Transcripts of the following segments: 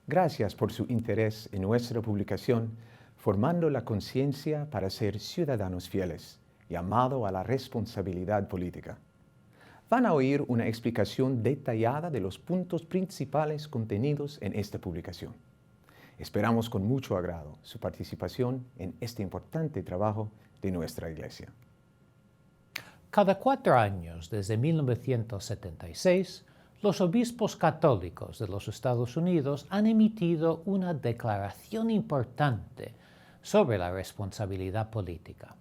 Gracias por su interés en nuestra publicación Formando la conciencia para ser ciudadanos fieles, llamado a la responsabilidad política. Van a oír una explicación detallada de los puntos principales contenidos en esta publicación. Esperamos con mucho agrado su participación en este importante trabajo de nuestra Iglesia. Cada 4 años, desde 1976, los obispos católicos de los Estados Unidos han emitido una declaración importante sobre la responsabilidad política.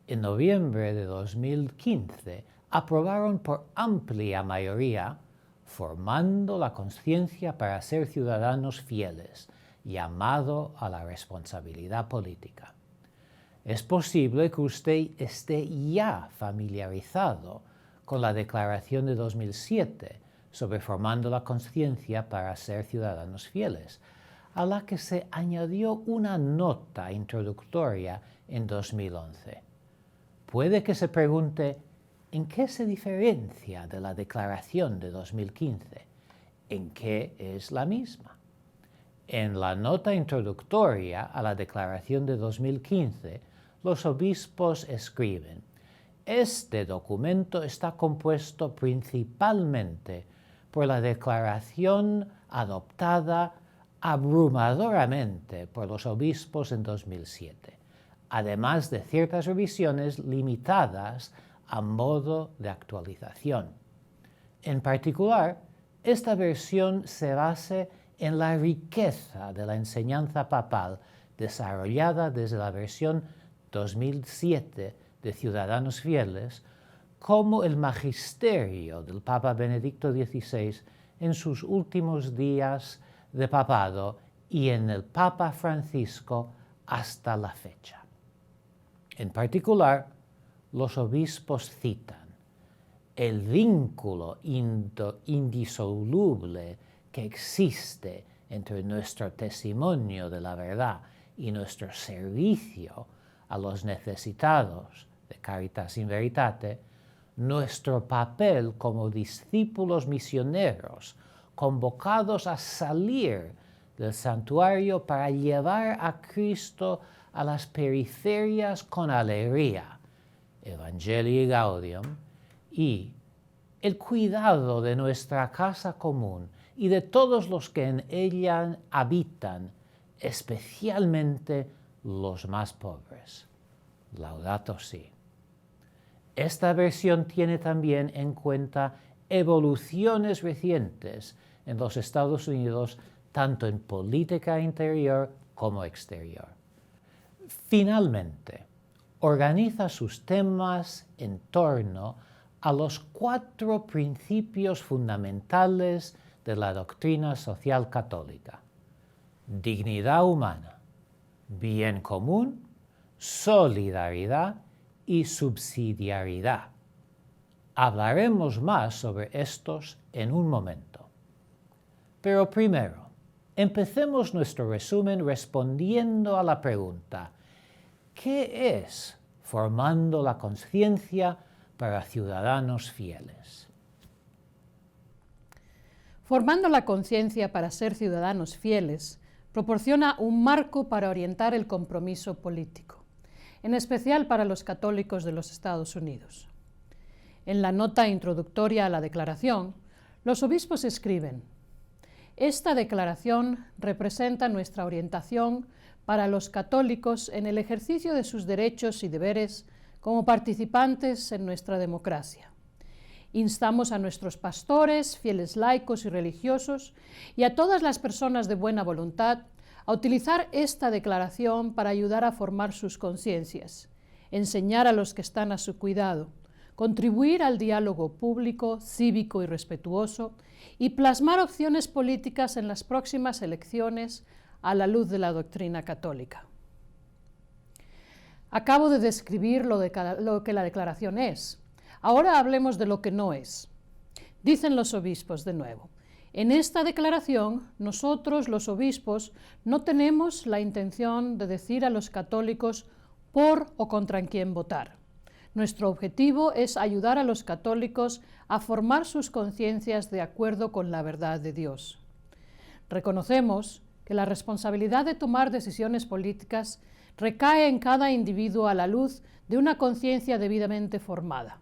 En noviembre de 2015, aprobaron por amplia mayoría Formando la conciencia para ser ciudadanos fieles, llamado a la responsabilidad política. Es posible que usted esté ya familiarizado con la declaración de 2007 sobre formando la conciencia para ser ciudadanos fieles, a la que se añadió una nota introductoria en 2011. Puede que se pregunte, ¿en qué se diferencia de la declaración de 2015? ¿En qué es la misma? En la nota introductoria a la declaración de 2015, los obispos escriben: este documento está compuesto principalmente por la declaración adoptada abrumadoramente por los obispos en 2007, además de ciertas revisiones limitadas a modo de actualización. En particular, esta versión se basa en la riqueza de la enseñanza papal desarrollada desde la versión 2007 de Ciudadanos Fieles, como el magisterio del Papa Benedicto XVI en sus últimos días de papado y en el Papa Francisco hasta la fecha. En particular, los obispos citan el vínculo indisoluble que existe entre nuestro testimonio de la verdad y nuestro servicio a los necesitados de Caritas in Veritate, nuestro papel como discípulos misioneros convocados a salir del santuario para llevar a Cristo a las periferias con alegría, Evangelii Gaudium, y el cuidado de nuestra casa común y de todos los que en ella habitan, especialmente los más pobres. Laudato si. Esta versión tiene también en cuenta evoluciones recientes en los Estados Unidos, tanto en política interior como exterior. Finalmente, organiza sus temas en torno a los 4 principios fundamentales de la doctrina social católica: dignidad humana, bien común, solidaridad y subsidiariedad. Hablaremos más sobre estos en un momento. Pero primero, empecemos nuestro resumen respondiendo a la pregunta: ¿qué es formando la conciencia para ciudadanos fieles? Formando la conciencia para ser ciudadanos fieles proporciona un marco para orientar el compromiso político, en especial para los católicos de los Estados Unidos. En la nota introductoria a la declaración, los obispos escriben: esta declaración representa nuestra orientación para los católicos en el ejercicio de sus derechos y deberes como participantes en nuestra democracia. Instamos a nuestros pastores, fieles laicos y religiosos, y a todas las personas de buena voluntad a utilizar esta declaración para ayudar a formar sus conciencias, enseñar a los que están a su cuidado, contribuir al diálogo público, cívico y respetuoso, y plasmar opciones políticas en las próximas elecciones a la luz de la doctrina católica. Acabo de describir lo que la declaración es. Ahora hablemos de lo que no es. Dicen los obispos de nuevo: en esta declaración, nosotros, los obispos, no tenemos la intención de decir a los católicos por o contra quién votar. Nuestro objetivo es ayudar a los católicos a formar sus conciencias de acuerdo con la verdad de Dios. Reconocemos que la responsabilidad de tomar decisiones políticas recae en cada individuo a la luz de una conciencia debidamente formada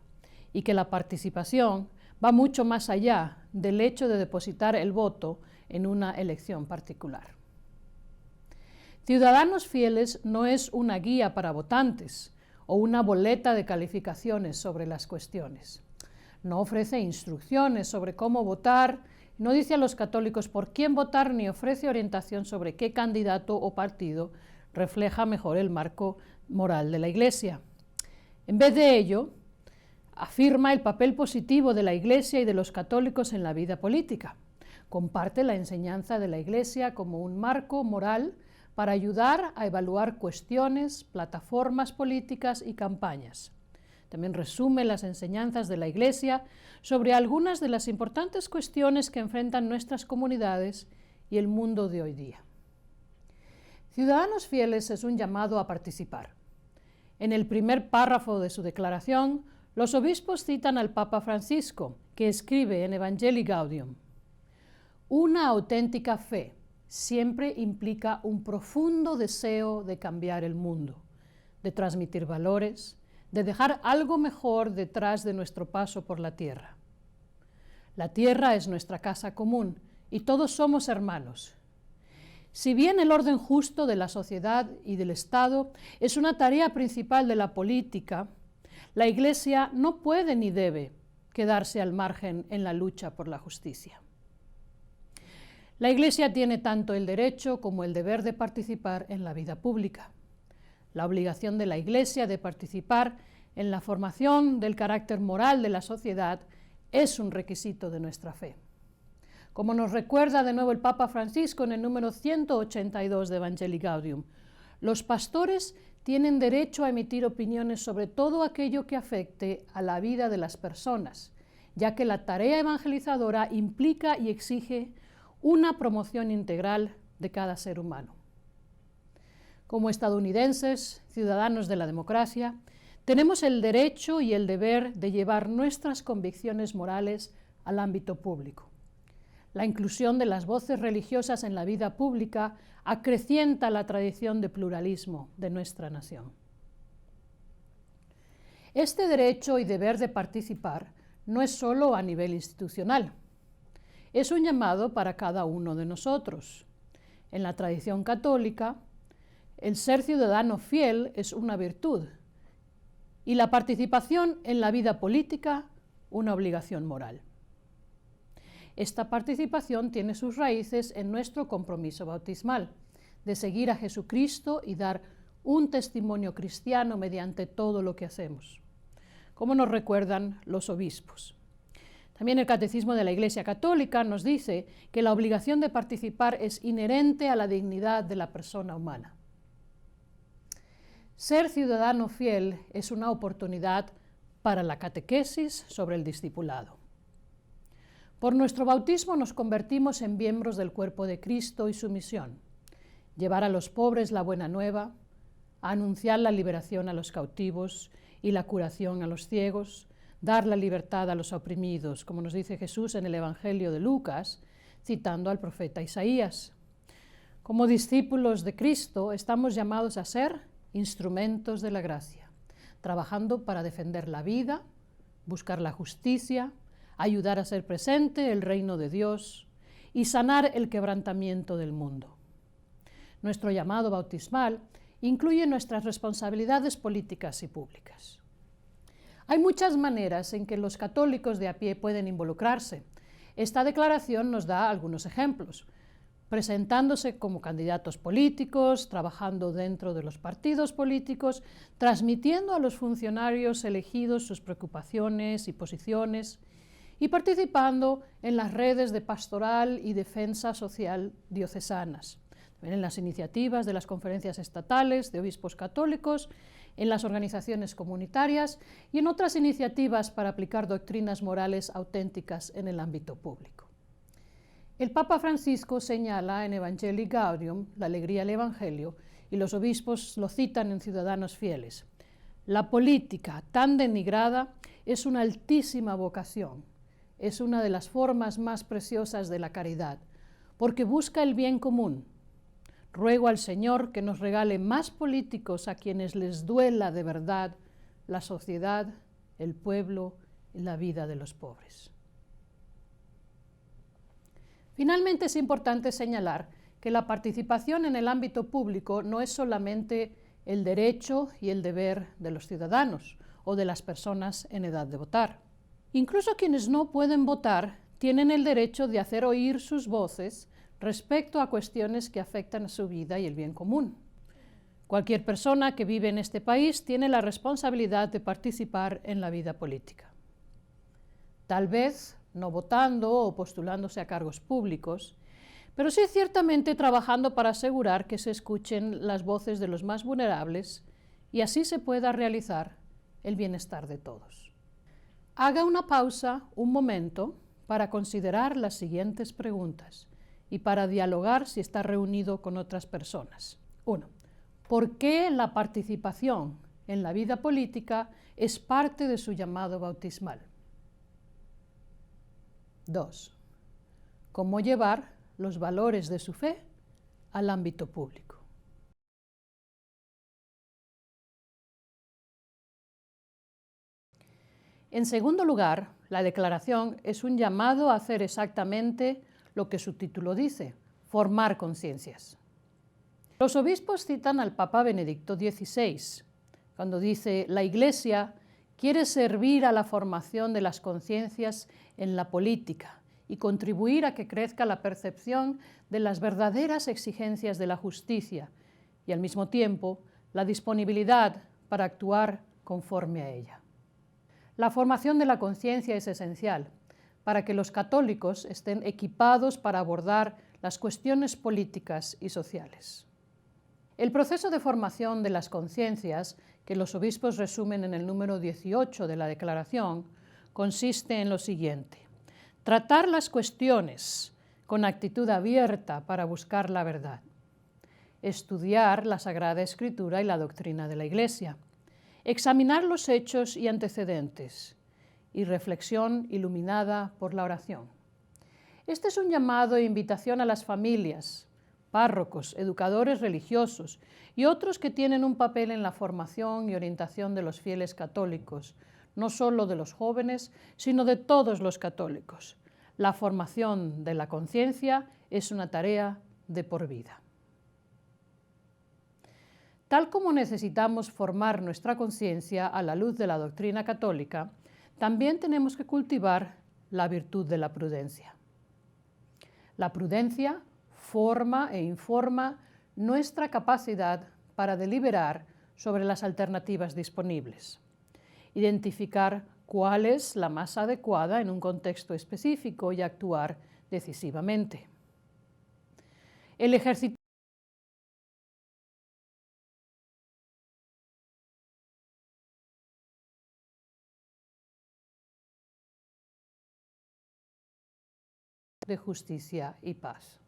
y que la participación va mucho más allá del hecho de depositar el voto en una elección particular. Ciudadanos Fieles no es una guía para votantes o una boleta de calificaciones sobre las cuestiones. No ofrece instrucciones sobre cómo votar, no dice a los católicos por quién votar ni ofrece orientación sobre qué candidato o partido refleja mejor el marco moral de la Iglesia. En vez de ello, afirma el papel positivo de la Iglesia y de los católicos en la vida política. Comparte la enseñanza de la Iglesia como un marco moral para ayudar a evaluar cuestiones, plataformas políticas y campañas. También resume las enseñanzas de la Iglesia sobre algunas de las importantes cuestiones que enfrentan nuestras comunidades y el mundo de hoy día. Ciudadanos Fieles es un llamado a participar. En el primer párrafo de su declaración, los obispos citan al Papa Francisco, que escribe en Evangelii Gaudium: una auténtica fe siempre implica un profundo deseo de cambiar el mundo, de transmitir valores, de dejar algo mejor detrás de nuestro paso por la tierra. La tierra es nuestra casa común y todos somos hermanos. Si bien el orden justo de la sociedad y del Estado es una tarea principal de la política, la Iglesia no puede ni debe quedarse al margen en la lucha por la justicia. La Iglesia tiene tanto el derecho como el deber de participar en la vida pública. La obligación de la Iglesia de participar en la formación del carácter moral de la sociedad es un requisito de nuestra fe. Como nos recuerda de nuevo el Papa Francisco en el número 182 de Evangelii Gaudium, los pastores tienen derecho a emitir opiniones sobre todo aquello que afecte a la vida de las personas, ya que la tarea evangelizadora implica y exige una promoción integral de cada ser humano. Como estadounidenses, ciudadanos de la democracia, tenemos el derecho y el deber de llevar nuestras convicciones morales al ámbito público. La inclusión de las voces religiosas en la vida pública acrecienta la tradición de pluralismo de nuestra nación. Este derecho y deber de participar no es solo a nivel institucional, es un llamado para cada uno de nosotros. En la tradición católica, el ser ciudadano fiel es una virtud y la participación en la vida política una obligación moral. Esta participación tiene sus raíces en nuestro compromiso bautismal, de seguir a Jesucristo y dar un testimonio cristiano mediante todo lo que hacemos, como nos recuerdan los obispos. También el Catecismo de la Iglesia Católica nos dice que la obligación de participar es inherente a la dignidad de la persona humana. Ser ciudadano fiel es una oportunidad para la catequesis sobre el discipulado. Por nuestro bautismo nos convertimos en miembros del cuerpo de Cristo y su misión: llevar a los pobres la buena nueva, anunciar la liberación a los cautivos y la curación a los ciegos, dar la libertad a los oprimidos, como nos dice Jesús en el Evangelio de Lucas, citando al profeta Isaías. Como discípulos de Cristo, estamos llamados a ser instrumentos de la gracia, trabajando para defender la vida, buscar la justicia, ayudar a ser presente el reino de Dios y sanar el quebrantamiento del mundo. Nuestro llamado bautismal incluye nuestras responsabilidades políticas y públicas. Hay muchas maneras en que los católicos de a pie pueden involucrarse. Esta declaración nos da algunos ejemplos: presentándose como candidatos políticos, trabajando dentro de los partidos políticos, transmitiendo a los funcionarios elegidos sus preocupaciones y posiciones, y participando en las redes de pastoral y defensa social diocesanas, también en las iniciativas de las conferencias estatales de obispos católicos, en las organizaciones comunitarias y en otras iniciativas para aplicar doctrinas morales auténticas en el ámbito público. El Papa Francisco señala en Evangelii Gaudium, la alegría del Evangelio, y los obispos lo citan en Ciudadanos Fieles: la política tan denigrada es una altísima vocación, es una de las formas más preciosas de la caridad, porque busca el bien común, ruego al Señor que nos regale más políticos a quienes les duela de verdad la sociedad, el pueblo y la vida de los pobres. Finalmente, es importante señalar que la participación en el ámbito público no es solamente el derecho y el deber de los ciudadanos o de las personas en edad de votar. Incluso quienes no pueden votar tienen el derecho de hacer oír sus voces respecto a cuestiones que afectan a su vida y el bien común. Cualquier persona que vive en este país tiene la responsabilidad de participar en la vida política. Tal vez no votando o postulándose a cargos públicos, pero sí ciertamente trabajando para asegurar que se escuchen las voces de los más vulnerables y así se pueda realizar el bienestar de todos. Haga una pausa, un momento, para considerar las siguientes preguntas y para dialogar si está reunido con otras personas. 1. ¿Por qué la participación en la vida política es parte de su llamado bautismal? 2. ¿Cómo llevar los valores de su fe al ámbito público? En segundo lugar, la declaración es un llamado a hacer exactamente lo que su título dice, formar conciencias. Los obispos citan al Papa Benedicto XVI, cuando dice: la Iglesia quiere servir a la formación de las conciencias en la política y contribuir a que crezca la percepción de las verdaderas exigencias de la justicia y, al mismo tiempo, la disponibilidad para actuar conforme a ella. La formación de la conciencia es esencial para que los católicos estén equipados para abordar las cuestiones políticas y sociales. El proceso de formación de las conciencias, que los obispos resumen en el número 18 de la Declaración, consiste en lo siguiente: tratar las cuestiones con actitud abierta para buscar la verdad, estudiar la Sagrada Escritura y la doctrina de la Iglesia, examinar los hechos y antecedentes, y reflexión iluminada por la oración. Este es un llamado e invitación a las familias, párrocos, educadores religiosos y otros que tienen un papel en la formación y orientación de los fieles católicos, no solo de los jóvenes, sino de todos los católicos. La formación de la conciencia es una tarea de por vida. Tal como necesitamos formar nuestra conciencia a la luz de la doctrina católica, también tenemos que cultivar la virtud de la prudencia. La prudencia forma e informa nuestra capacidad para deliberar sobre las alternativas disponibles, identificar cuál es la más adecuada en un contexto específico y actuar decisivamente. El ejercicio de justicia y paz.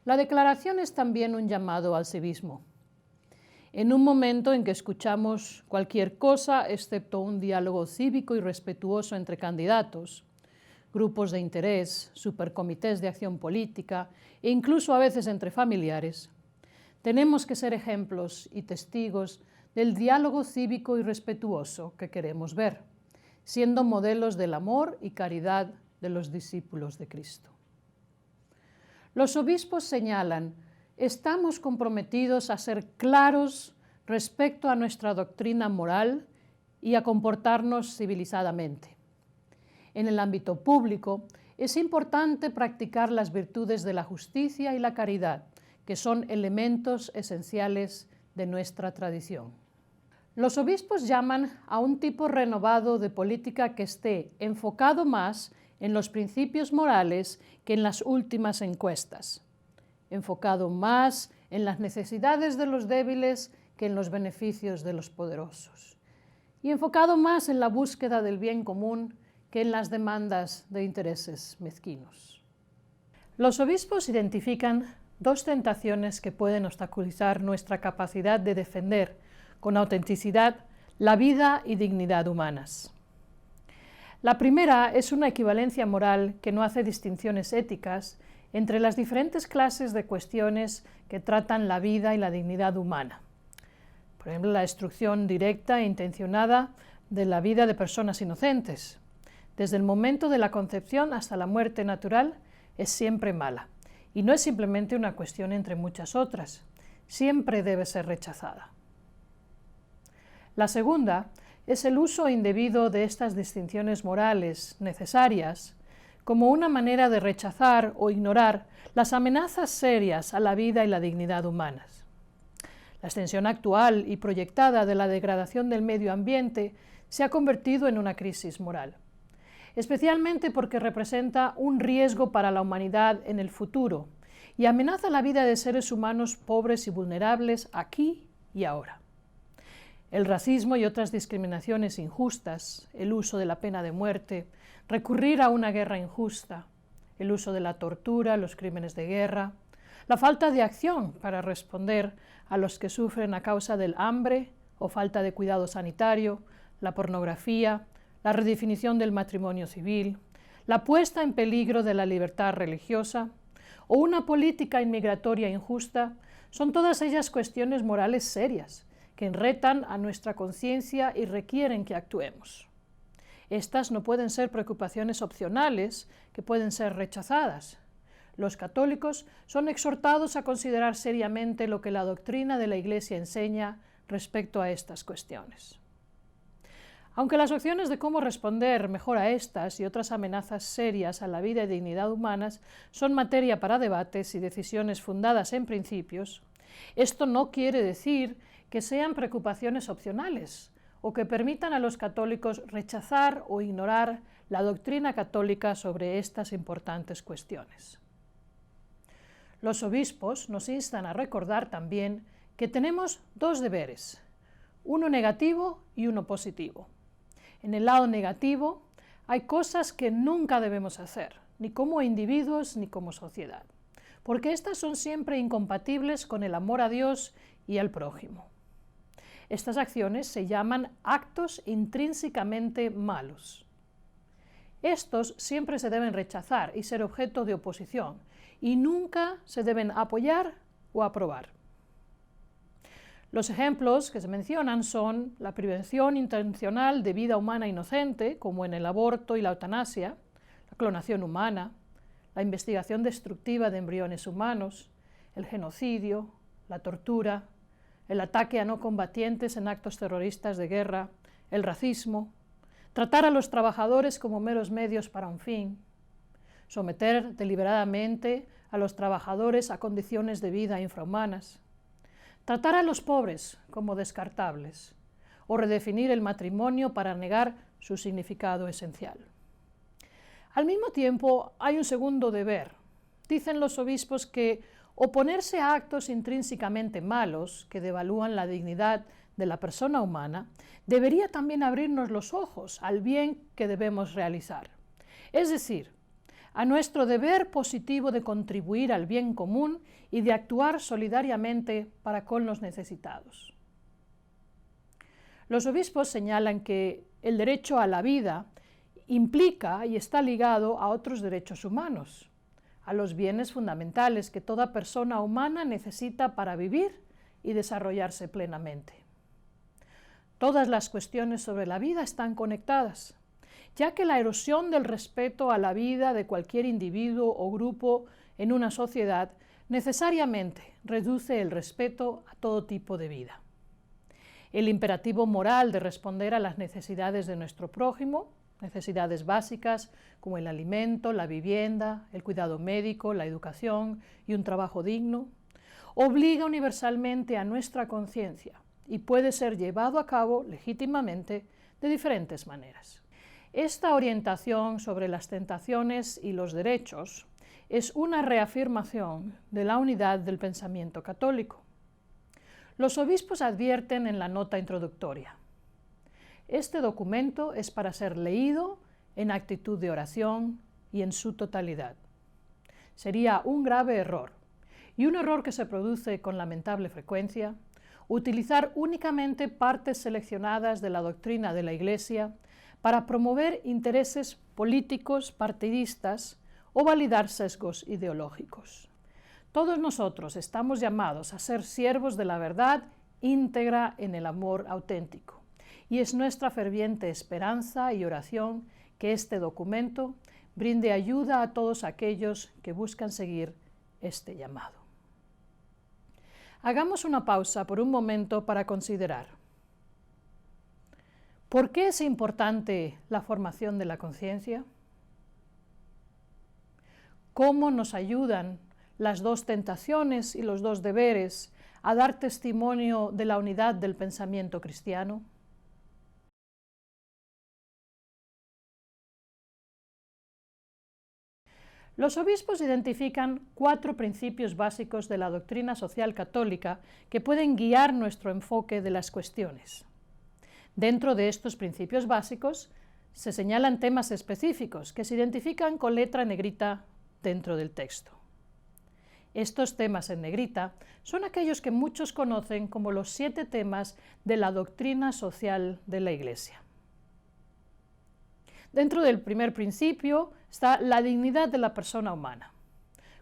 La declaración es también un llamado al civismo. En un momento en que escuchamos cualquier cosa excepto un diálogo cívico y respetuoso entre candidatos, grupos de interés, supercomités de acción política e incluso a veces entre familiares, tenemos que ser ejemplos y testigos del diálogo cívico y respetuoso que queremos ver, siendo modelos del amor y caridad de los discípulos de Cristo. Los obispos señalan: estamos comprometidos a ser claros respecto a nuestra doctrina moral y a comportarnos civilizadamente. En el ámbito público es importante practicar las virtudes de la justicia y la caridad, que son elementos esenciales de nuestra tradición. Los obispos llaman a un tipo renovado de política que esté enfocado más en los principios morales que en las últimas encuestas, enfocado más en las necesidades de los débiles que en los beneficios de los poderosos, y enfocado más en la búsqueda del bien común que en las demandas de intereses mezquinos. Los obispos identifican dos tentaciones que pueden obstaculizar nuestra capacidad de defender con autenticidad la vida y dignidad humanas. La primera es una equivalencia moral que no hace distinciones éticas entre las diferentes clases de cuestiones que tratan la vida y la dignidad humana. Por ejemplo, la destrucción directa e intencionada de la vida de personas inocentes, desde el momento de la concepción hasta la muerte natural, es siempre mala. Y no es simplemente una cuestión entre muchas otras, siempre debe ser rechazada. La segunda es el uso indebido de estas distinciones morales necesarias como una manera de rechazar o ignorar las amenazas serias a la vida y la dignidad humanas. La extensión actual y proyectada de la degradación del medio ambiente se ha convertido en una crisis moral, especialmente porque representa un riesgo para la humanidad en el futuro y amenaza la vida de seres humanos pobres y vulnerables aquí y ahora. El racismo y otras discriminaciones injustas, el uso de la pena de muerte, recurrir a una guerra injusta, el uso de la tortura, los crímenes de guerra, la falta de acción para responder a los que sufren a causa del hambre o falta de cuidado sanitario, la pornografía, la redefinición del matrimonio civil, la puesta en peligro de la libertad religiosa o una política inmigratoria injusta, son todas ellas cuestiones morales serias que retan a nuestra conciencia y requieren que actuemos. Estas no pueden ser preocupaciones opcionales que pueden ser rechazadas. Los católicos son exhortados a considerar seriamente lo que la doctrina de la Iglesia enseña respecto a estas cuestiones. Aunque las opciones de cómo responder mejor a estas y otras amenazas serias a la vida y dignidad humanas son materia para debates y decisiones fundadas en principios, esto no quiere decir que sean preocupaciones opcionales o que permitan a los católicos rechazar o ignorar la doctrina católica sobre estas importantes cuestiones. Los obispos nos instan a recordar también que tenemos dos deberes, uno negativo y uno positivo. En el lado negativo hay cosas que nunca debemos hacer, ni como individuos ni como sociedad, porque estas son siempre incompatibles con el amor a Dios y al prójimo. Estas acciones se llaman actos intrínsecamente malos. Estos siempre se deben rechazar y ser objeto de oposición, y nunca se deben apoyar o aprobar. Los ejemplos que se mencionan son la prevención intencional de vida humana inocente, como en el aborto y la eutanasia, la clonación humana, la investigación destructiva de embriones humanos, el genocidio, la tortura, el ataque a no combatientes en actos terroristas de guerra, el racismo, tratar a los trabajadores como meros medios para un fin, someter deliberadamente a los trabajadores a condiciones de vida infrahumanas, tratar a los pobres como descartables o redefinir el matrimonio para negar su significado esencial. Al mismo tiempo, hay un segundo deber. Dicen los obispos que oponerse a actos intrínsecamente malos que devalúan la dignidad de la persona humana debería también abrirnos los ojos al bien que debemos realizar. Es decir, a nuestro deber positivo de contribuir al bien común y de actuar solidariamente para con los necesitados. Los obispos señalan que el derecho a la vida implica y está ligado a otros derechos humanos, a los bienes fundamentales que toda persona humana necesita para vivir y desarrollarse plenamente. Todas las cuestiones sobre la vida están conectadas, ya que la erosión del respeto a la vida de cualquier individuo o grupo en una sociedad necesariamente reduce el respeto a todo tipo de vida. El imperativo moral de responder a las necesidades de nuestro prójimo, necesidades básicas como el alimento, la vivienda, el cuidado médico, la educación y un trabajo digno, obliga universalmente a nuestra conciencia y puede ser llevado a cabo legítimamente de diferentes maneras. Esta orientación sobre las tentaciones y los derechos es una reafirmación de la unidad del pensamiento católico. Los obispos advierten en la nota introductoria: este documento es para ser leído en actitud de oración y en su totalidad. Sería un grave error, y un error que se produce con lamentable frecuencia, utilizar únicamente partes seleccionadas de la doctrina de la Iglesia para promover intereses políticos partidistas o validar sesgos ideológicos. Todos nosotros estamos llamados a ser siervos de la verdad íntegra en el amor auténtico. Y es nuestra ferviente esperanza y oración que este documento brinde ayuda a todos aquellos que buscan seguir este llamado. Hagamos una pausa por un momento para considerar: ¿por qué es importante la formación de la conciencia? ¿Cómo nos ayudan las dos tentaciones y los dos deberes a dar testimonio de la unidad del pensamiento cristiano? Los obispos identifican 4 principios básicos de la doctrina social católica que pueden guiar nuestro enfoque de las cuestiones. Dentro de estos principios básicos se señalan temas específicos que se identifican con letra negrita dentro del texto. Estos temas en negrita son aquellos que muchos conocen como los 7 temas de la doctrina social de la Iglesia. Dentro del primer principio está la dignidad de la persona humana.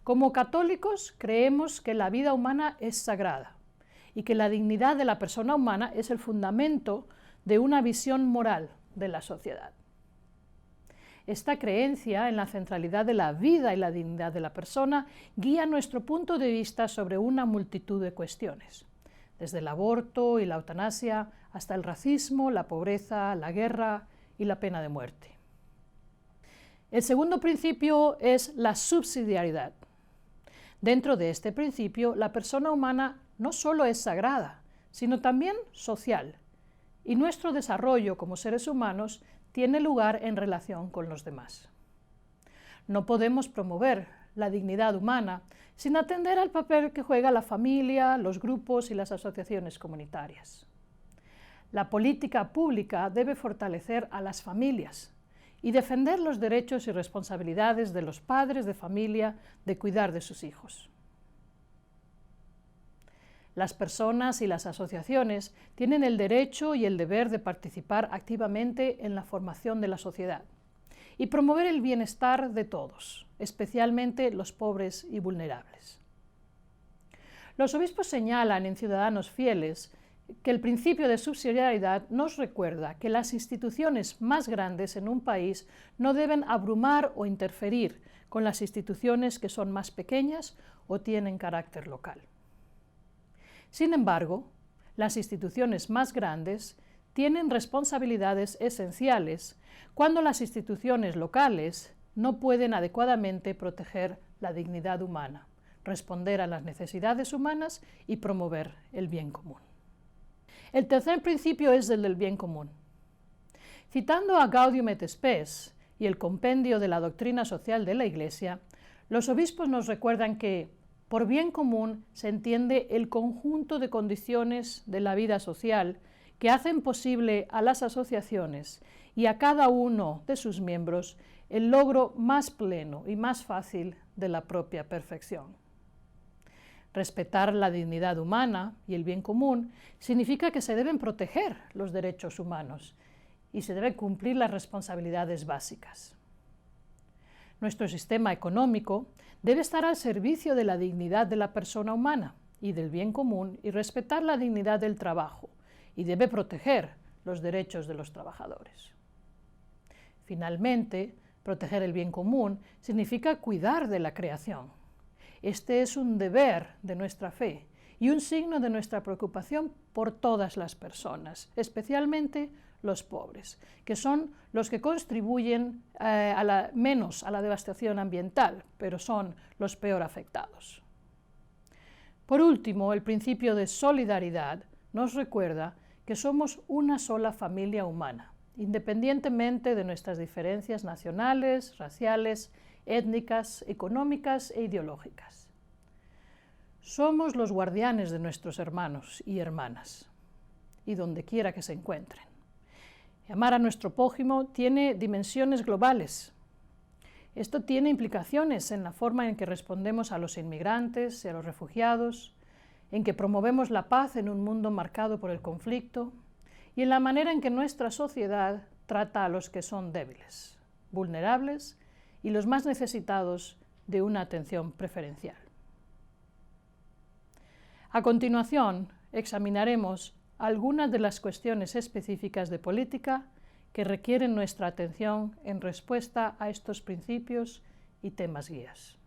Como católicos creemos que la vida humana es sagrada y que la dignidad de la persona humana es el fundamento de una visión moral de la sociedad. Esta creencia en la centralidad de la vida y la dignidad de la persona guía nuestro punto de vista sobre una multitud de cuestiones, desde el aborto y la eutanasia hasta el racismo, la pobreza, la guerra y la pena de muerte. El segundo principio es la subsidiariedad. Dentro de este principio, la persona humana no solo es sagrada, sino también social, y nuestro desarrollo como seres humanos tiene lugar en relación con los demás. No podemos promover la dignidad humana sin atender al papel que juega la familia, los grupos y las asociaciones comunitarias. La política pública debe fortalecer a las familias y defender los derechos y responsabilidades de los padres de familia de cuidar de sus hijos. Las personas y las asociaciones tienen el derecho y el deber de participar activamente en la formación de la sociedad y promover el bienestar de todos, especialmente los pobres y vulnerables. Los obispos señalan en Ciudadanos Fieles que el principio de subsidiariedad nos recuerda que las instituciones más grandes en un país no deben abrumar o interferir con las instituciones que son más pequeñas o tienen carácter local. Sin embargo, las instituciones más grandes tienen responsabilidades esenciales cuando las instituciones locales no pueden adecuadamente proteger la dignidad humana, responder a las necesidades humanas y promover el bien común. El tercer principio es el del bien común. Citando a Gaudium et Spes y el compendio de la doctrina social de la Iglesia, los obispos nos recuerdan que por bien común se entiende el conjunto de condiciones de la vida social que hacen posible a las asociaciones y a cada uno de sus miembros el logro más pleno y más fácil de la propia perfección. Respetar la dignidad humana y el bien común significa que se deben proteger los derechos humanos y se deben cumplir las responsabilidades básicas. Nuestro sistema económico debe estar al servicio de la dignidad de la persona humana y del bien común y respetar la dignidad del trabajo, y debe proteger los derechos de los trabajadores. Finalmente, proteger el bien común significa cuidar de la creación. Este es un deber de nuestra fe y un signo de nuestra preocupación por todas las personas, especialmente los pobres, que son los que contribuyen menos a la devastación ambiental, pero son los peor afectados. Por último, el principio de solidaridad nos recuerda que somos una sola familia humana, independientemente de nuestras diferencias nacionales, raciales, étnicas, económicas e ideológicas. Somos los guardianes de nuestros hermanos y hermanas, y donde quiera que se encuentren. Amar a nuestro prójimo tiene dimensiones globales. Esto tiene implicaciones en la forma en que respondemos a los inmigrantes y a los refugiados, en que promovemos la paz en un mundo marcado por el conflicto y en la manera en que nuestra sociedad trata a los que son débiles, vulnerables y los más necesitados de una atención preferencial. A continuación, examinaremos algunas de las cuestiones específicas de política que requieren nuestra atención en respuesta a estos principios y temas guías.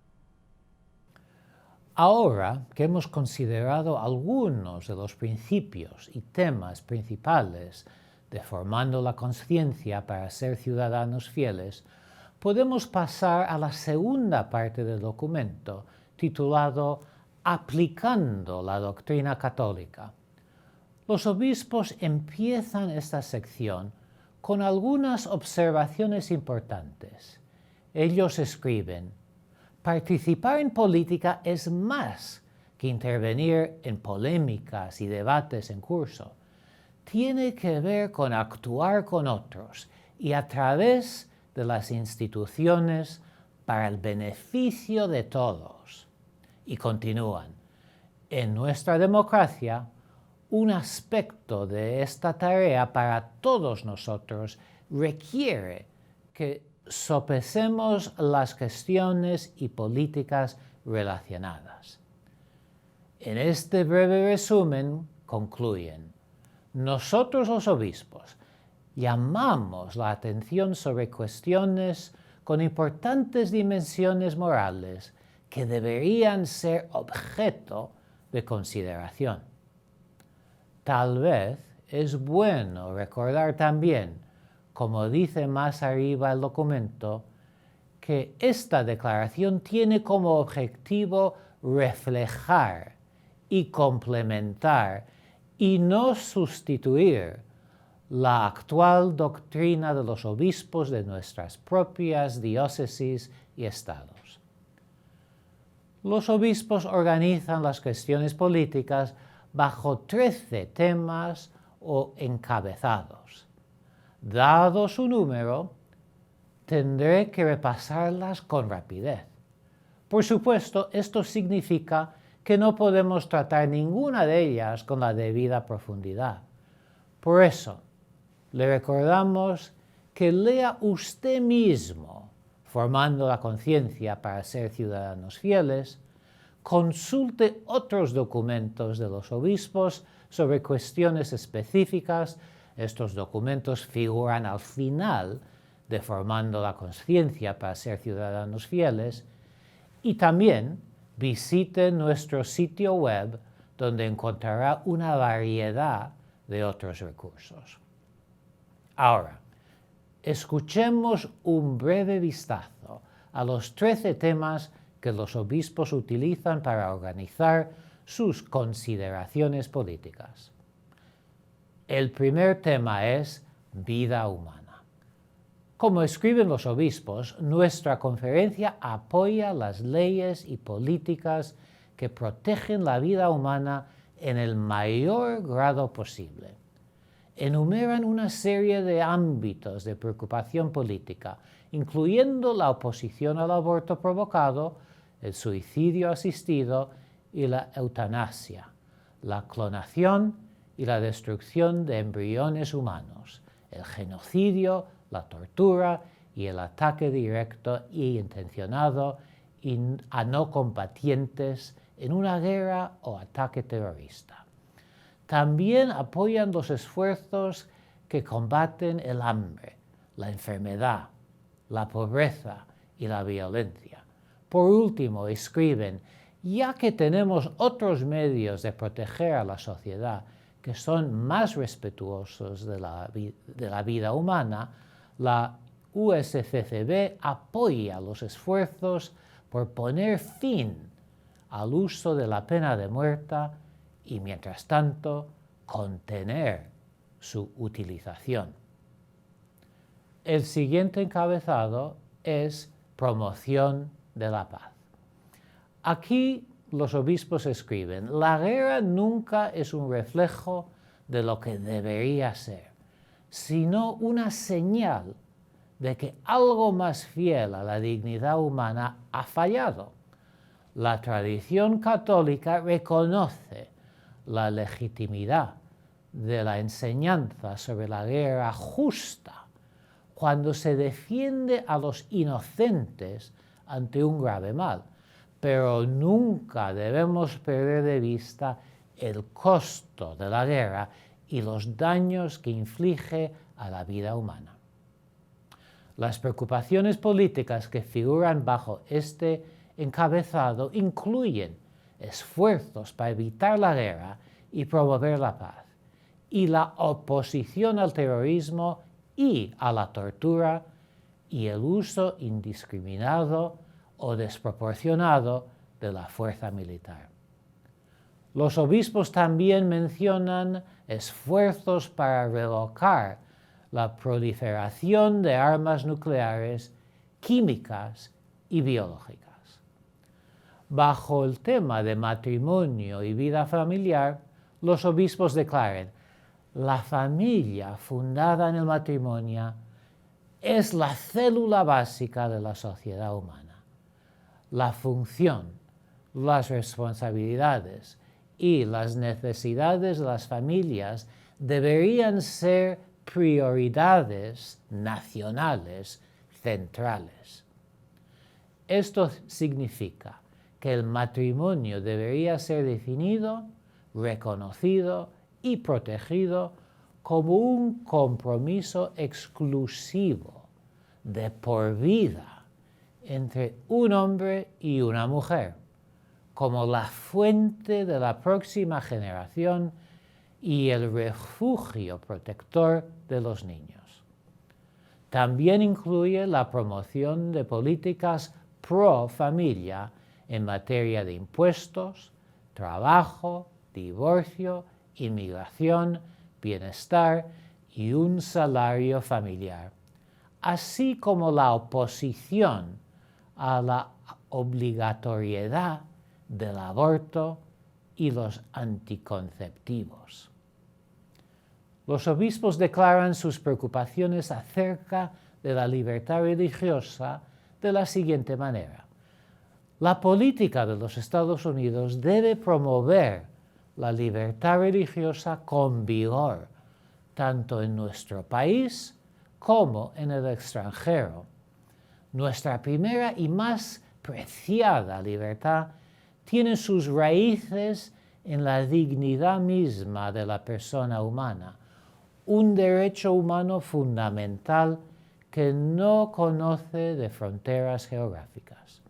Ahora que hemos considerado algunos de los principios y temas principales de formando la conciencia para ser ciudadanos fieles, podemos pasar a la segunda parte del documento, titulado Aplicando la doctrina católica. Los obispos empiezan esta sección con algunas observaciones importantes. Ellos escriben: participar en política es más que intervenir en polémicas y debates en curso. Tiene que ver con actuar con otros y a través de las instituciones para el beneficio de todos. Y continúan: en nuestra democracia, un aspecto de esta tarea para todos nosotros requiere que sopesemos las cuestiones y políticas relacionadas. En este breve resumen concluyen: nosotros los obispos llamamos la atención sobre cuestiones con importantes dimensiones morales que deberían ser objeto de consideración. Tal vez es bueno recordar también, como dice más arriba el documento, que esta declaración tiene como objetivo reflejar y complementar y no sustituir la actual doctrina de los obispos de nuestras propias diócesis y estados. Los obispos organizan las cuestiones políticas bajo 13 temas o encabezados. Dado su número, tendré que repasarlas con rapidez. Por supuesto, esto significa que no podemos tratar ninguna de ellas con la debida profundidad. Por eso, le recordamos que lea usted mismo Formando la conciencia para ser ciudadanos fieles, consulte otros documentos de los obispos sobre cuestiones específicas. Estos documentos figuran al final de Formando la conciencia para ser ciudadanos fieles, y también visite nuestro sitio web, donde encontrará una variedad de otros recursos. Ahora, escuchemos un breve vistazo a los 13 temas que los obispos utilizan para organizar sus consideraciones políticas. El primer tema es vida humana. Como escriben los obispos, nuestra conferencia apoya las leyes y políticas que protegen la vida humana en el mayor grado posible. Enumeran una serie de ámbitos de preocupación política, incluyendo la oposición al aborto provocado, el suicidio asistido y la eutanasia, la clonación y la destrucción de embriones humanos, el genocidio, la tortura y el ataque directo e intencionado a no combatientes en una guerra o ataque terrorista. También apoyan los esfuerzos que combaten el hambre, la enfermedad, la pobreza y la violencia. Por último, escriben: ya que tenemos otros medios de proteger a la sociedad que son más respetuosos de la vida humana, la USCCB apoya los esfuerzos por poner fin al uso de la pena de muerte y, mientras tanto, contener su utilización. El siguiente encabezado es promoción de la paz. Aquí los obispos escriben: la guerra nunca es un reflejo de lo que debería ser, sino una señal de que algo más fiel a la dignidad humana ha fallado. La tradición católica reconoce la legitimidad de la enseñanza sobre la guerra justa cuando se defiende a los inocentes ante un grave mal, pero nunca debemos perder de vista el costo de la guerra y los daños que inflige a la vida humana. Las preocupaciones políticas que figuran bajo este encabezado incluyen esfuerzos para evitar la guerra y promover la paz, y la oposición al terrorismo y a la tortura, y el uso indiscriminado o desproporcionado de la fuerza militar. Los obispos también mencionan esfuerzos para revocar la proliferación de armas nucleares, químicas y biológicas. Bajo el tema de matrimonio y vida familiar, los obispos declaran: la familia fundada en el matrimonio es la célula básica de la sociedad humana. La función, las responsabilidades y las necesidades de las familias deberían ser prioridades nacionales centrales. Esto significa que el matrimonio debería ser definido, reconocido y protegido como un compromiso exclusivo de por vida entre un hombre y una mujer, como la fuente de la próxima generación y el refugio protector de los niños. También incluye la promoción de políticas pro familia en materia de impuestos, trabajo, divorcio, inmigración, bienestar y un salario familiar, así como la oposición a la obligatoriedad del aborto y los anticonceptivos. Los obispos declaran sus preocupaciones acerca de la libertad religiosa de la siguiente manera: la política de los Estados Unidos debe promover la libertad religiosa con vigor, tanto en nuestro país como en el extranjero. Nuestra primera y más preciada libertad tiene sus raíces en la dignidad misma de la persona humana, un derecho humano fundamental que no conoce de fronteras geográficas.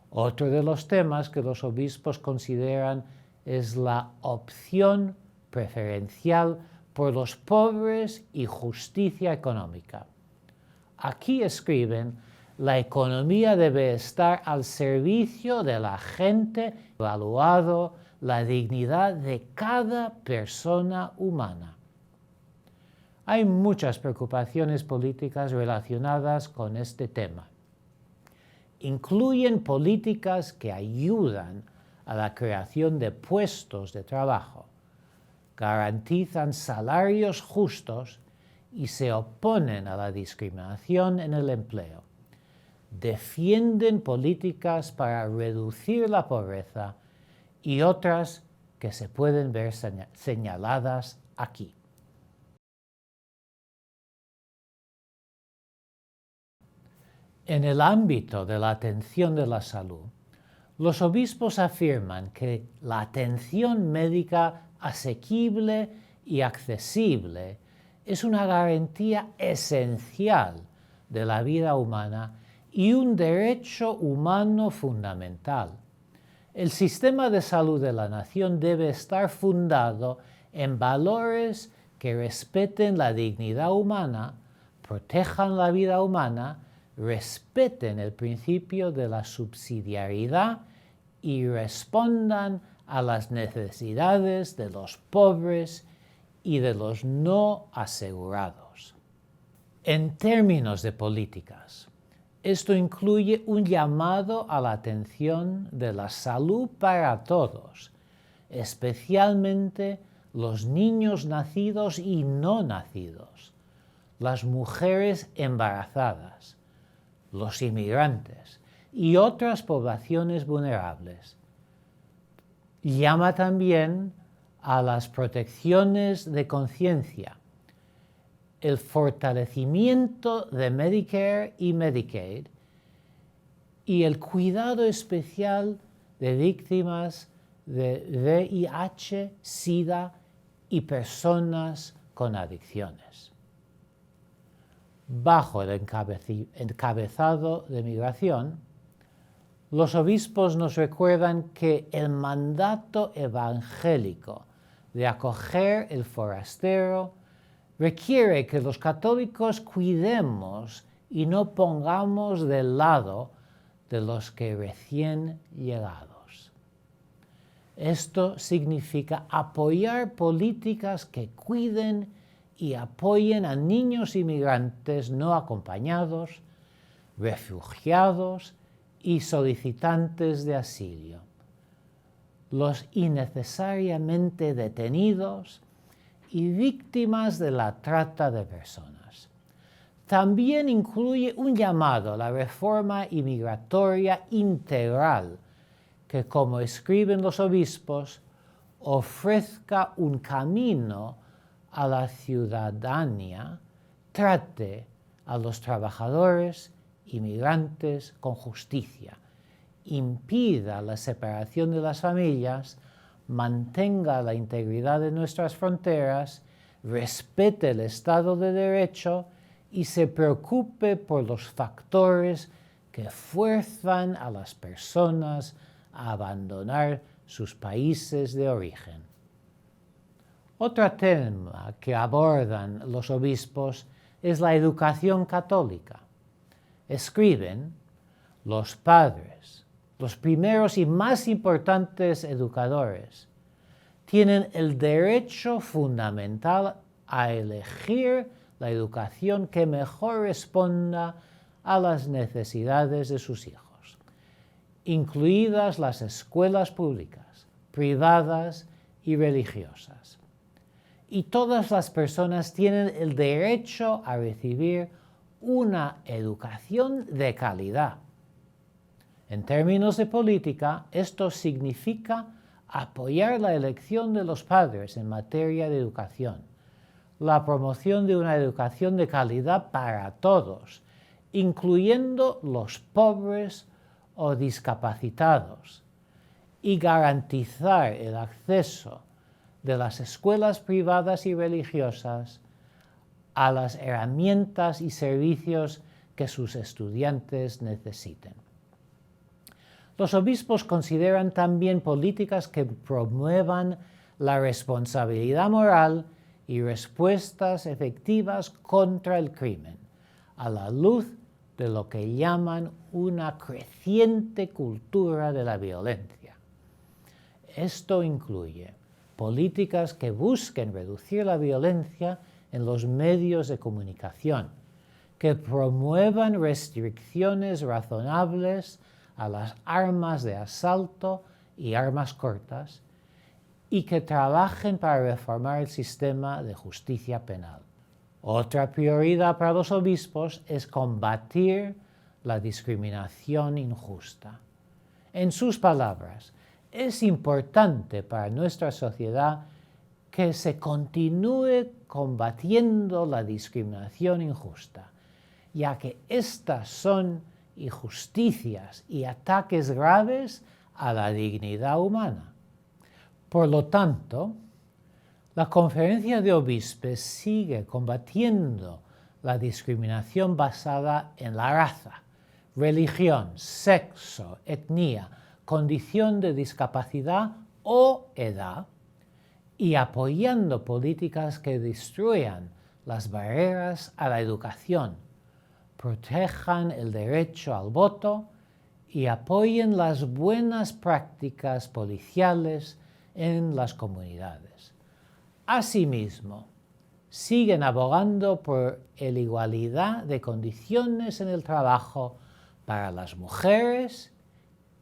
Otro de los temas que los obispos consideran es la opción preferencial por los pobres y justicia económica. Aquí escriben: la economía debe estar al servicio de la gente, evaluado la dignidad de cada persona humana. Hay muchas preocupaciones políticas relacionadas con este tema. Incluyen políticas que ayudan a la creación de puestos de trabajo, garantizan salarios justos y se oponen a la discriminación en el empleo. Defienden políticas para reducir la pobreza y otras que se pueden ver señaladas aquí. En el ámbito de la atención de la salud, los obispos afirman que la atención médica asequible y accesible es una garantía esencial de la vida humana y un derecho humano fundamental. El sistema de salud de la nación debe estar fundado en valores que respeten la dignidad humana, protejan la vida humana, respeten el principio de la subsidiariedad y respondan a las necesidades de los pobres y de los no asegurados. En términos de políticas, esto incluye un llamado a la atención de la salud para todos, especialmente los niños nacidos y no nacidos, las mujeres embarazadas, los inmigrantes y otras poblaciones vulnerables. Llama también a las protecciones de conciencia, el fortalecimiento de Medicare y Medicaid y el cuidado especial de víctimas de VIH, SIDA y personas con adicciones. Bajo el encabezado de migración, los obispos nos recuerdan que el mandato evangélico de acoger el forastero requiere que los católicos cuidemos y no pongamos del lado de los que recién llegados. Esto significa apoyar políticas que cuiden y apoyen a niños inmigrantes no acompañados, refugiados y solicitantes de asilo, los innecesariamente detenidos y víctimas de la trata de personas. También incluye un llamado a la reforma inmigratoria integral que, como escriben los obispos, ofrezca un camino a la ciudadanía, trate a los trabajadores inmigrantes con justicia, impida la separación de las familias, mantenga la integridad de nuestras fronteras, respete el Estado de Derecho y se preocupe por los factores que fuerzan a las personas a abandonar sus países de origen. Otro tema que abordan los obispos es la educación católica. Escriben: los padres, los primeros y más importantes educadores, tienen el derecho fundamental a elegir la educación que mejor responda a las necesidades de sus hijos, incluidas las escuelas públicas, privadas y religiosas. Y todas las personas tienen el derecho a recibir una educación de calidad. En términos de política, esto significa apoyar la elección de los padres en materia de educación, la promoción de una educación de calidad para todos, incluyendo los pobres o discapacitados, y garantizar el acceso de las escuelas privadas y religiosas a las herramientas y servicios que sus estudiantes necesiten. Los obispos consideran también políticas que promuevan la responsabilidad moral y respuestas efectivas contra el crimen, a la luz de lo que llaman una creciente cultura de la violencia. Esto incluye políticas que busquen reducir la violencia en los medios de comunicación, que promuevan restricciones razonables a las armas de asalto y armas cortas, y que trabajen para reformar el sistema de justicia penal. Otra prioridad para los obispos es combatir la discriminación injusta. En sus palabras, es importante para nuestra sociedad que se continúe combatiendo la discriminación injusta, ya que estas son injusticias y ataques graves a la dignidad humana. Por lo tanto, la Conferencia de Obispos sigue combatiendo la discriminación basada en la raza, religión, sexo, etnia, condición de discapacidad o edad, y apoyando políticas que destruyan las barreras a la educación, protejan el derecho al voto y apoyen las buenas prácticas policiales en las comunidades. Asimismo, siguen abogando por la igualdad de condiciones en el trabajo para las mujeres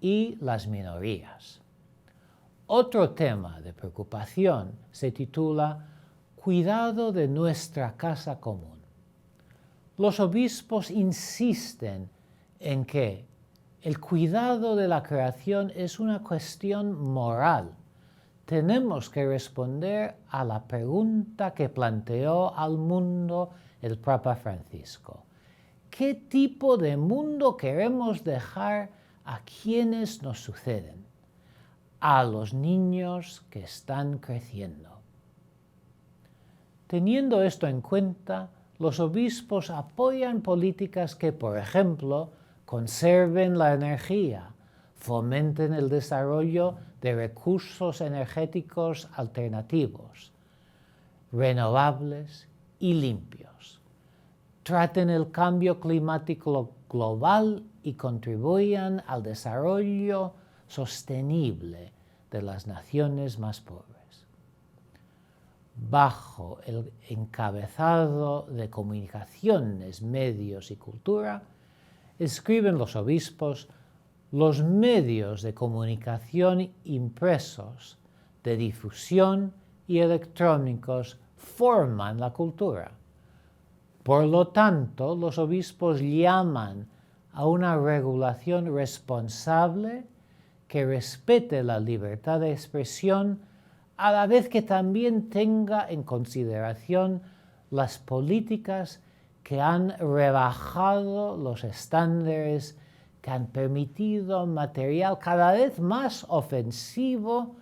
y las minorías. Otro tema de preocupación se titula Cuidado de nuestra casa común. Los obispos insisten en que el cuidado de la creación es una cuestión moral, tenemos que responder a la pregunta que planteó al mundo el Papa Francisco. ¿Qué tipo de mundo queremos dejar a quienes nos suceden? A los niños que están creciendo. Teniendo esto en cuenta, los obispos apoyan políticas que, por ejemplo, conserven la energía, fomenten el desarrollo de recursos energéticos alternativos, renovables y limpios, traten el cambio climático global y contribuyan al desarrollo sostenible de las naciones más pobres. Bajo el encabezado de Comunicaciones, Medios y Cultura, escriben los obispos: los medios de comunicación impresos, de difusión y electrónicos forman la cultura. Por lo tanto, los obispos llaman a una regulación responsable que respete la libertad de expresión, a la vez que también tenga en consideración las políticas que han rebajado los estándares, que han permitido material cada vez más ofensivo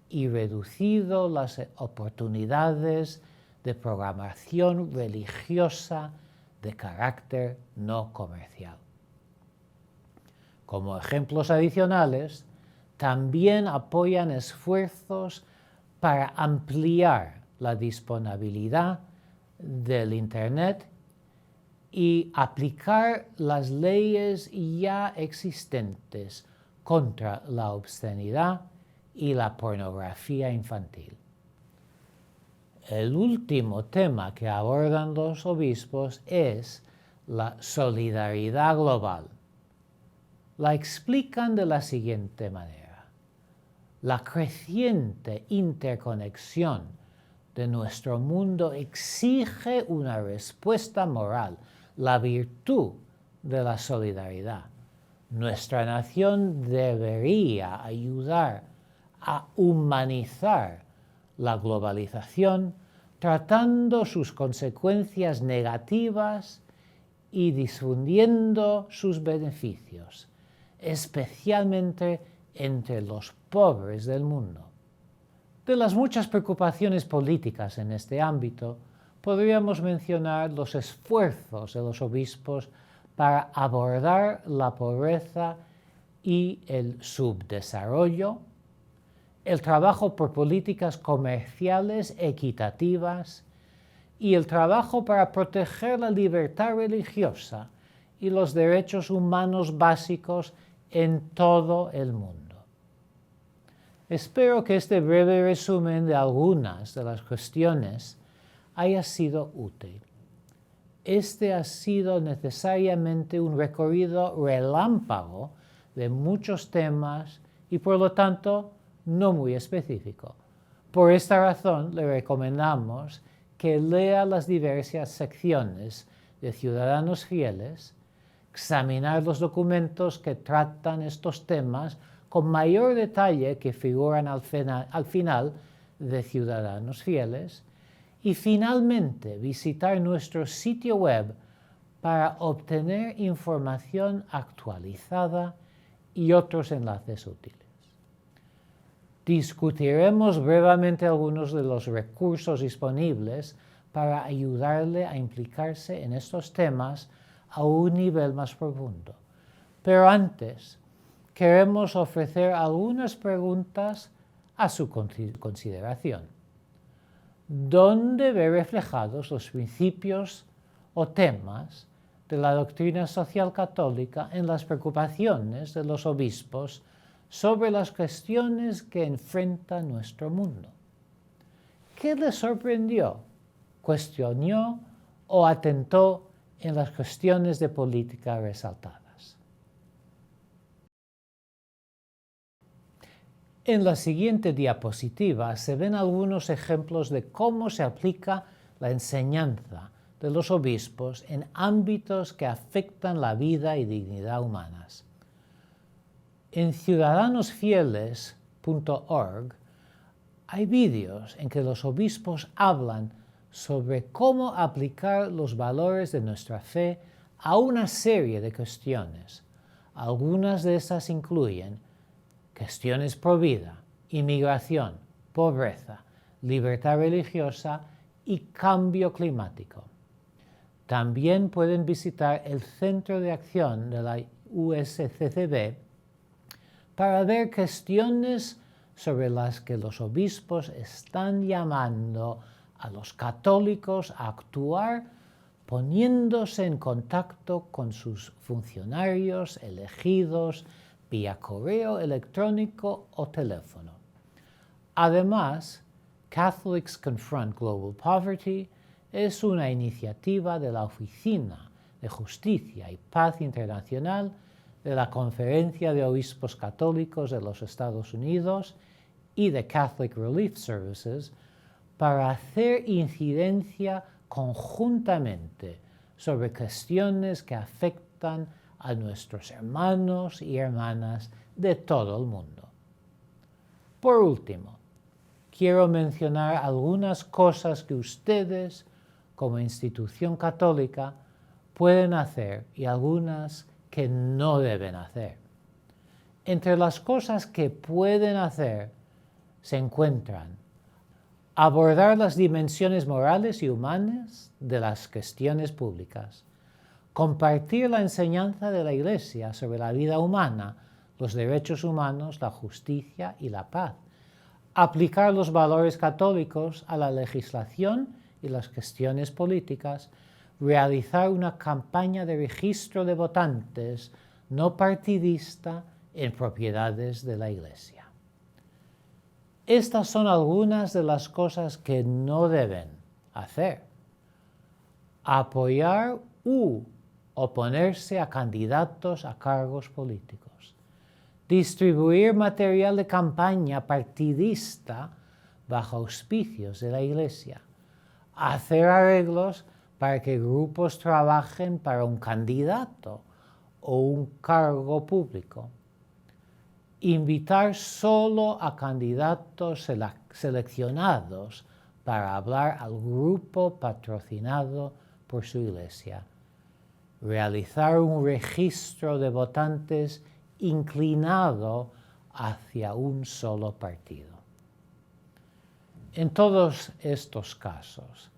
y reducido las oportunidades de programación religiosa de carácter no comercial. Como ejemplos adicionales, también apoyan esfuerzos para ampliar la disponibilidad del Internet y aplicar las leyes ya existentes contra la obscenidad y la pornografía infantil. El último tema que abordan los obispos es la solidaridad global. La explican de la siguiente manera: la creciente interconexión de nuestro mundo exige una respuesta moral, la virtud de la solidaridad. Nuestra nación debería ayudar a humanizar la globalización, tratando sus consecuencias negativas y difundiendo sus beneficios, especialmente entre los pobres del mundo. De las muchas preocupaciones políticas en este ámbito, podríamos mencionar los esfuerzos de los obispos para abordar la pobreza y el subdesarrollo, el trabajo por políticas comerciales equitativas y el trabajo para proteger la libertad religiosa y los derechos humanos básicos en todo el mundo. Espero que este breve resumen de algunas de las cuestiones haya sido útil. Este ha sido necesariamente un recorrido relámpago de muchos temas y, por lo tanto, no muy específico. Por esta razón, le recomendamos que lea las diversas secciones de Ciudadanos Fieles, examinar los documentos que tratan estos temas con mayor detalle que figuran al final de Ciudadanos Fieles, y finalmente visitar nuestro sitio web para obtener información actualizada y otros enlaces útiles. Discutiremos brevemente algunos de los recursos disponibles para ayudarle a implicarse en estos temas a un nivel más profundo. Pero antes, queremos ofrecer algunas preguntas a su consideración. ¿Dónde ve reflejados los principios o temas de la doctrina social católica en las preocupaciones de los obispos sobre las cuestiones que enfrenta nuestro mundo? ¿Qué les sorprendió, cuestionó o atentó en las cuestiones de política resaltadas? En la siguiente diapositiva se ven algunos ejemplos de cómo se aplica la enseñanza de los obispos en ámbitos que afectan la vida y dignidad humanas. En ciudadanosfieles.org Hay vídeos en que los obispos hablan sobre cómo aplicar los valores de nuestra fe a una serie de cuestiones. Algunas de estas incluyen cuestiones pro vida, inmigración, pobreza, libertad religiosa y cambio climático. También pueden visitar el Centro de Acción de la USCCB para ver cuestiones sobre las que los obispos están llamando a los católicos a actuar poniéndose en contacto con sus funcionarios elegidos vía correo electrónico o teléfono. Además, Catholics Confront Global Poverty es una iniciativa de la Oficina de Justicia y Paz Internacional de la Conferencia de Obispos Católicos de los Estados Unidos y de Catholic Relief Services para hacer incidencia conjuntamente sobre cuestiones que afectan a nuestros hermanos y hermanas de todo el mundo. Por último, quiero mencionar algunas cosas que ustedes, como institución católica, pueden hacer y algunas que no deben hacer. Entre las cosas que pueden hacer se encuentran abordar las dimensiones morales y humanas de las cuestiones públicas, compartir la enseñanza de la Iglesia sobre la vida humana, los derechos humanos, la justicia y la paz, aplicar los valores católicos a la legislación y las cuestiones políticas, realizar una campaña de registro de votantes no partidista en propiedades de la Iglesia. Estas son algunas de las cosas que no deben hacer. Apoyar u oponerse a candidatos a cargos políticos. Distribuir material de campaña partidista bajo auspicios de la Iglesia. Hacer arreglos para que grupos trabajen para un candidato o un cargo público. Invitar solo a candidatos seleccionados para hablar al grupo patrocinado por su iglesia. Realizar un registro de votantes inclinado hacia un solo partido. En todos estos casos,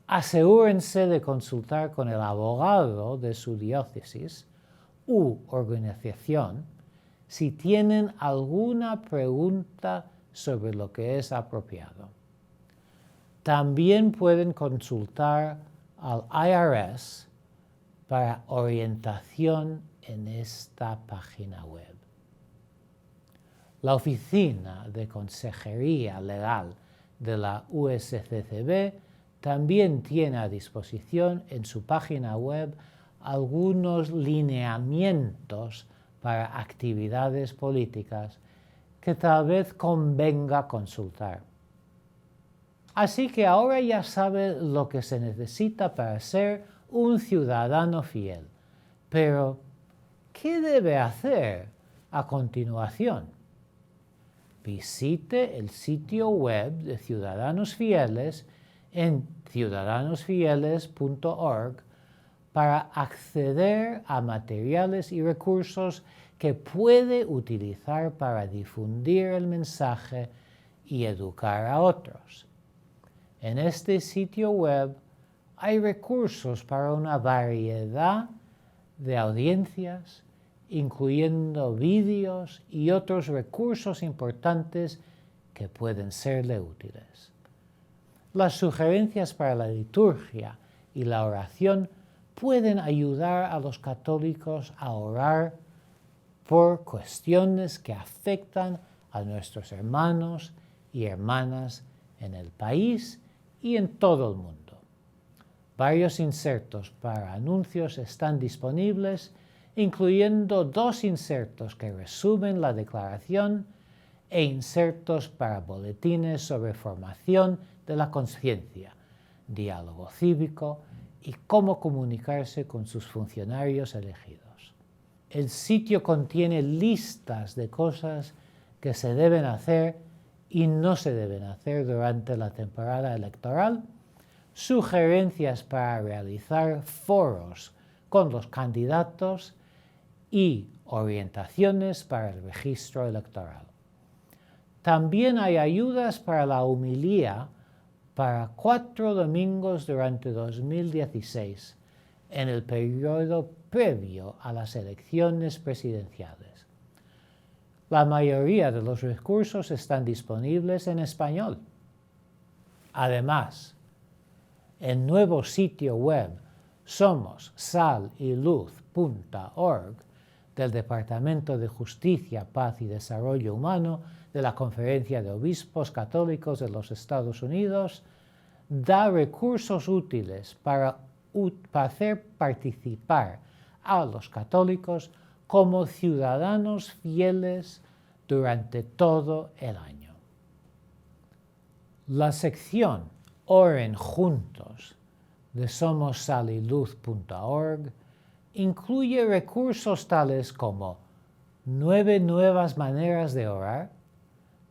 asegúrense de consultar con el abogado de su diócesis u organización si tienen alguna pregunta sobre lo que es apropiado. También pueden consultar al IRS para orientación en esta página web. La Oficina de Consejería Legal de la USCCB también tiene a disposición en su página web algunos lineamientos para actividades políticas que tal vez convenga consultar. Así que ahora ya sabe lo que se necesita para ser un ciudadano fiel. Pero, ¿qué debe hacer a continuación? Visite el sitio web de Ciudadanos Fieles en ciudadanosfieles.org para acceder a materiales y recursos que puede utilizar para difundir el mensaje y educar a otros. En este sitio web hay recursos para una variedad de audiencias, incluyendo vídeos y otros recursos importantes que pueden serle útiles. Las sugerencias para la liturgia y la oración pueden ayudar a los católicos a orar por cuestiones que afectan a nuestros hermanos y hermanas en el país y en todo el mundo. Varios insertos para anuncios están disponibles, incluyendo 2 insertos que resumen la declaración e insertos para boletines sobre formación de la conciencia, diálogo cívico y cómo comunicarse con sus funcionarios elegidos. El sitio contiene listas de cosas que se deben hacer y no se deben hacer durante la temporada electoral, sugerencias para realizar foros con los candidatos y orientaciones para el registro electoral. También hay ayudas para la homilía para 4 domingos durante 2016, en el periodo previo a las elecciones presidenciales. La mayoría de los recursos están disponibles en español. Además, el nuevo sitio web somossalyluz.org del Departamento de Justicia, Paz y Desarrollo Humano de la Conferencia de Obispos Católicos de los Estados Unidos da recursos útiles para hacer participar a los católicos como ciudadanos fieles durante todo el año. La sección Oren Juntos de somossalyluz.org incluye recursos tales como 9 nuevas maneras de orar.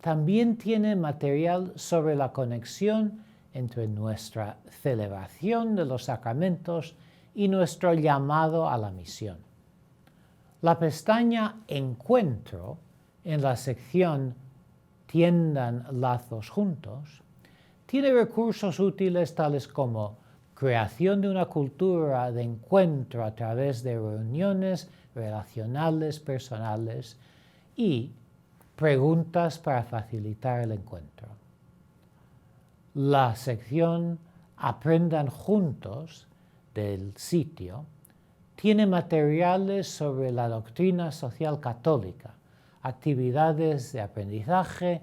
También tiene material sobre la conexión entre nuestra celebración de los sacramentos y nuestro llamado a la misión. La pestaña Encuentro en la sección Tiendan lazos juntos tiene recursos útiles tales como creación de una cultura de encuentro a través de reuniones relacionales personales y preguntas para facilitar el encuentro. La sección Aprendan Juntos del sitio tiene materiales sobre la doctrina social católica, actividades de aprendizaje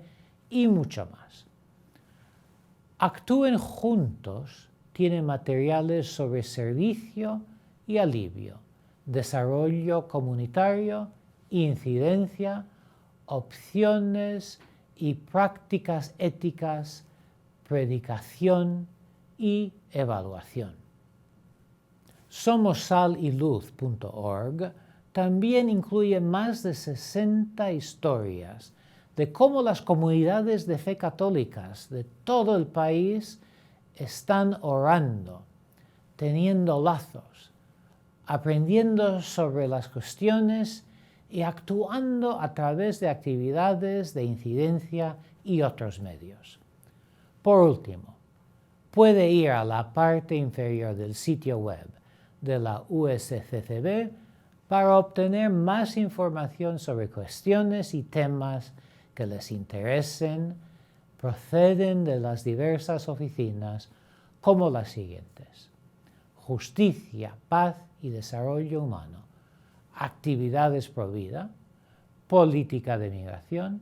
y mucho más. Actúen Juntos tiene materiales sobre servicio y alivio, desarrollo comunitario, incidencia, opciones y prácticas éticas, predicación y evaluación. somossalyluz.org también incluye más de 60 historias de cómo las comunidades de fe católicas de todo el país están orando, teniendo lazos, aprendiendo sobre las cuestiones y actuando a través de actividades de incidencia y otros medios. Por último, puede ir a la parte inferior del sitio web de la USCCB para obtener más información sobre cuestiones y temas que les interesen, proceden de las diversas oficinas como las siguientes: Justicia, Paz y Desarrollo Humano, Actividades Pro Vida, Política de Migración,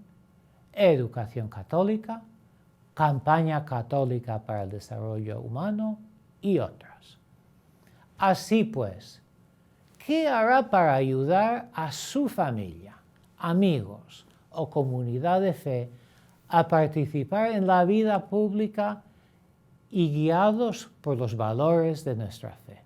Educación Católica, Campaña Católica para el Desarrollo Humano y otras. Así pues, ¿qué hará para ayudar a su familia, amigos o comunidad de fe a participar en la vida pública y guiados por los valores de nuestra fe?